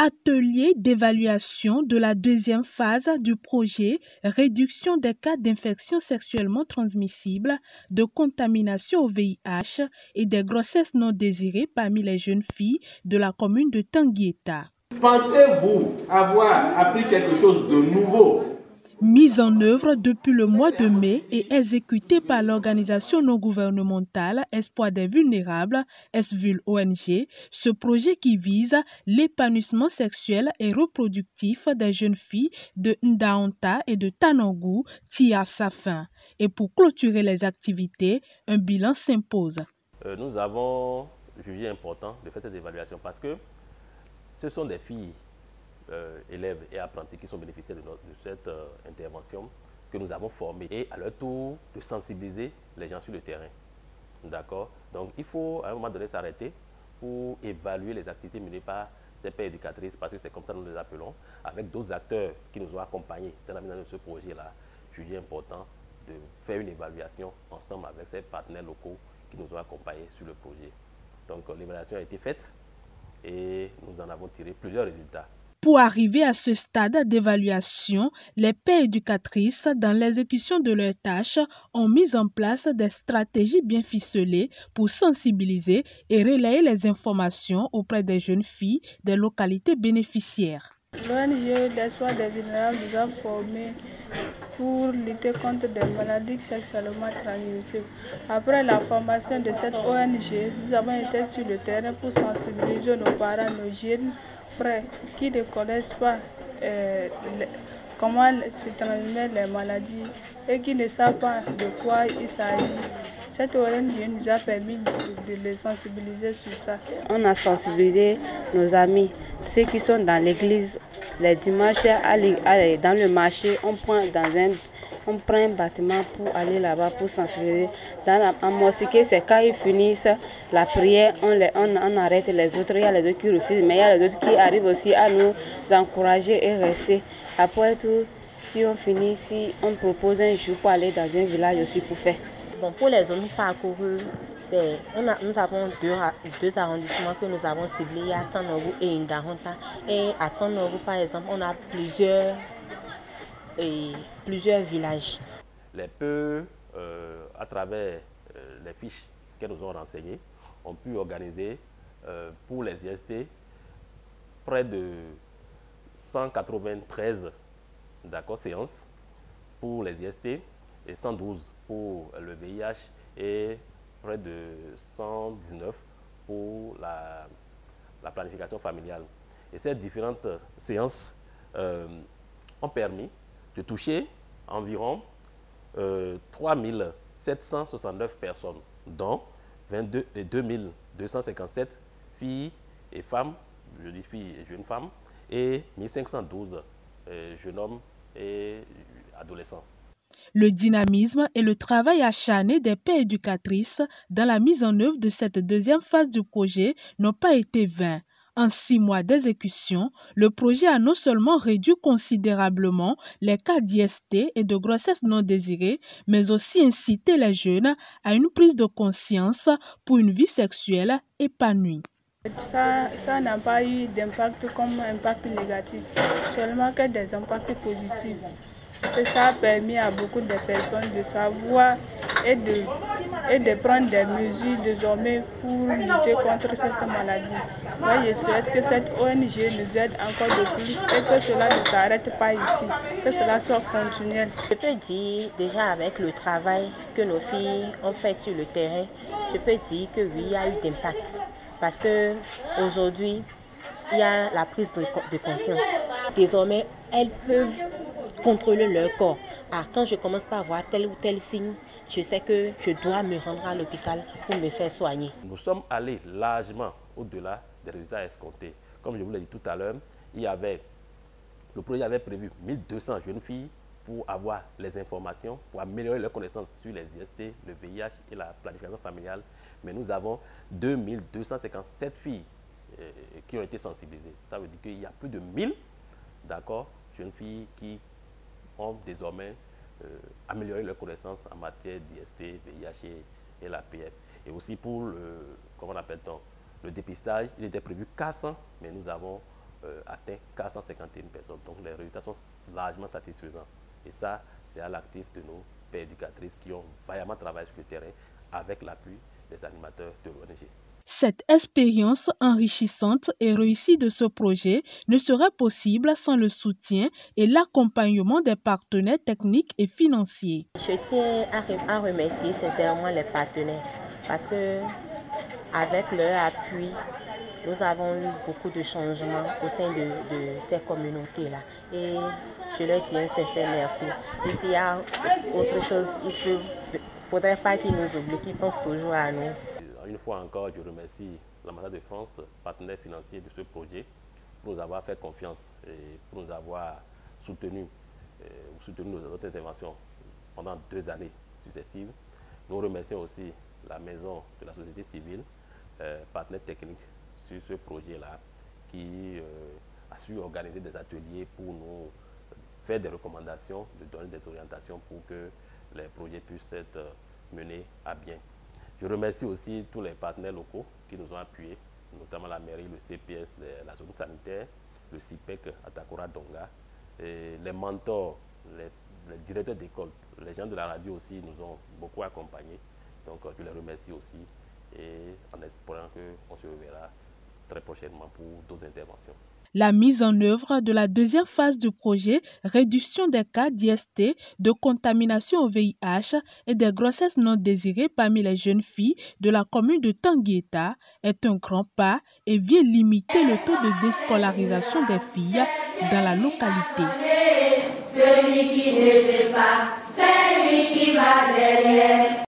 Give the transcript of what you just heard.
Atelier d'évaluation de la deuxième phase du projet Réduction des cas d'infections sexuellement transmissibles, de contamination au VIH et des grossesses non désirées parmi les jeunes filles de la commune de Tanguieta. Pensez-vous avoir appris quelque chose de nouveau? Mise en œuvre depuis le mois de mai et exécutée par l'organisation non gouvernementale Espoir des vulnérables, SVUL ONG, ce projet qui vise l'épanouissement sexuel et reproductif des jeunes filles de Ndaonta et de Tanangou tire à sa fin. Et pour clôturer les activités, un bilan s'impose. Nous avons jugé important de faire cette évaluation parce que ce sont des filles élèves et apprentis qui sont bénéficiaires de cette intervention que nous avons formés et à leur tour de sensibiliser les gens sur le terrain. D'accord? Donc il faut à un moment donné s'arrêter pour évaluer les activités menées par ces pères éducatrices, parce que c'est comme ça que nous les appelons, avec d'autres acteurs qui nous ont accompagnés dans la mise en œuvre de ce projet-là. Jugé important de faire une évaluation ensemble avec ces partenaires locaux qui nous ont accompagnés sur le projet. Donc l'évaluation a été faite et nous en avons tiré plusieurs résultats. Pour arriver à ce stade d'évaluation, les pères éducatrices, dans l'exécution de leurs tâches, ont mis en place des stratégies bien ficelées pour sensibiliser et relayer les informations auprès des jeunes filles des localités bénéficiaires. L'ONG d'Espoir des vulnérables nous a formés pour lutter contre des maladies sexuellement transmissibles. Après la formation de cette ONG, nous avons été sur le terrain pour sensibiliser nos parents, nos jeunes frères qui ne connaissent pas comment se transmettent les maladies et qui ne savent pas de quoi il s'agit. Cette ONG nous a permis de les sensibiliser sur ça. On a sensibilisé nos amis, ceux qui sont dans l'église, les dimanches, dans le marché, on prend un bâtiment pour aller là-bas pour sensibiliser. En mosquée, c'est quand ils finissent la prière, on arrête les autres. Il y a les autres qui refusent, mais il y a les autres qui arrivent aussi à nous encourager et rester. Après tout, si on finit, si on propose un jour pour aller dans un village aussi pour faire. Bon, pour les zones parcourues, nous avons deux arrondissements que nous avons ciblés, il y a Tanangou et Ndaonta. Et à Tanangou, par exemple, on a plusieurs villages. Les peu, à travers les fiches qu'elles nous ont renseignées, ont pu organiser pour les IST près de 193 séances pour les IST et 112 pour le VIH et près de 119 pour la planification familiale. Et ces différentes séances ont permis de toucher environ 3769 personnes, dont 2257 filles et femmes, je dis filles et jeunes femmes, et 1512 jeunes hommes et adolescents. Le dynamisme et le travail acharné des pères éducatrices dans la mise en œuvre de cette deuxième phase du projet n'ont pas été vains. En 6 mois d'exécution, le projet a non seulement réduit considérablement les cas d'IST et de grossesse non désirée, mais aussi incité les jeunes à une prise de conscience pour une vie sexuelle épanouie. Ça n'a pas eu d'impact comme impact négatif, seulement que des impacts positifs. Ça a permis à beaucoup de personnes de savoir et de prendre des mesures désormais pour lutter contre cette maladie. Moi, je souhaite que cette ONG nous aide encore de plus et que cela ne s'arrête pas ici, que cela soit continuel. Je peux dire déjà avec le travail que nos filles ont fait sur le terrain, je peux dire que oui, il y a eu d'impact. Parce qu'aujourd'hui, il y a la prise de conscience. Désormais, elles peuvent contrôler leur corps. Quand je commence par voir tel ou tel signe, je sais que je dois me rendre à l'hôpital pour me faire soigner. Nous sommes allés largement au-delà des résultats escomptés. Comme je vous l'ai dit tout à l'heure, le projet avait prévu 1200 jeunes filles pour avoir les informations, pour améliorer leurs connaissances sur les IST, le VIH et la planification familiale. Mais nous avons 2257 filles qui ont été sensibilisées. Ça veut dire qu'il y a plus de 1000 jeunes filles qui ont désormais amélioré leurs connaissances en matière d'IST, VIH et la PF. Et aussi pour le dépistage, il était prévu 400, mais nous avons atteint 451 personnes. Donc les résultats sont largement satisfaisants. Et ça, c'est à l'actif de nos pères éducatrices qui ont vaillamment travaillé sur le terrain avec l'appui des animateurs de l'ONG. Cette expérience enrichissante et réussie de ce projet ne serait possible sans le soutien et l'accompagnement des partenaires techniques et financiers. Je tiens à remercier sincèrement les partenaires parce que avec leur appui, nous avons eu beaucoup de changements au sein de ces communautés-là. Et je leur dis un sincère merci. Et s'il y a autre chose, il ne faudrait pas qu'ils nous oublient, qu'ils pensent toujours à nous. Une fois encore, je remercie l'ambassade de France, partenaire financier de ce projet, pour nous avoir fait confiance et pour nous avoir soutenu notre intervention pendant 2 années successives. Nous remercions aussi la maison de la société civile, partenaire technique sur ce projet-là, qui a su organiser des ateliers pour nous faire des recommandations, de donner des orientations pour que les projets puissent être menés à bien. Je remercie aussi tous les partenaires locaux qui nous ont appuyés, notamment la mairie, le CPS, la zone sanitaire, le CIPEC à Takora Donga, et les mentors, les directeurs d'école, les gens de la radio aussi nous ont beaucoup accompagnés. Donc je les remercie aussi et en espérant qu'on se reverra très prochainement pour d'autres interventions. La mise en œuvre de la deuxième phase du projet réduction des cas d'IST, de contamination au VIH et des grossesses non désirées parmi les jeunes filles de la commune de Tanguieta est un grand pas et vient limiter le taux de déscolarisation des filles dans la localité. Celui qui ne veut pas, c'est lui qui va derrière.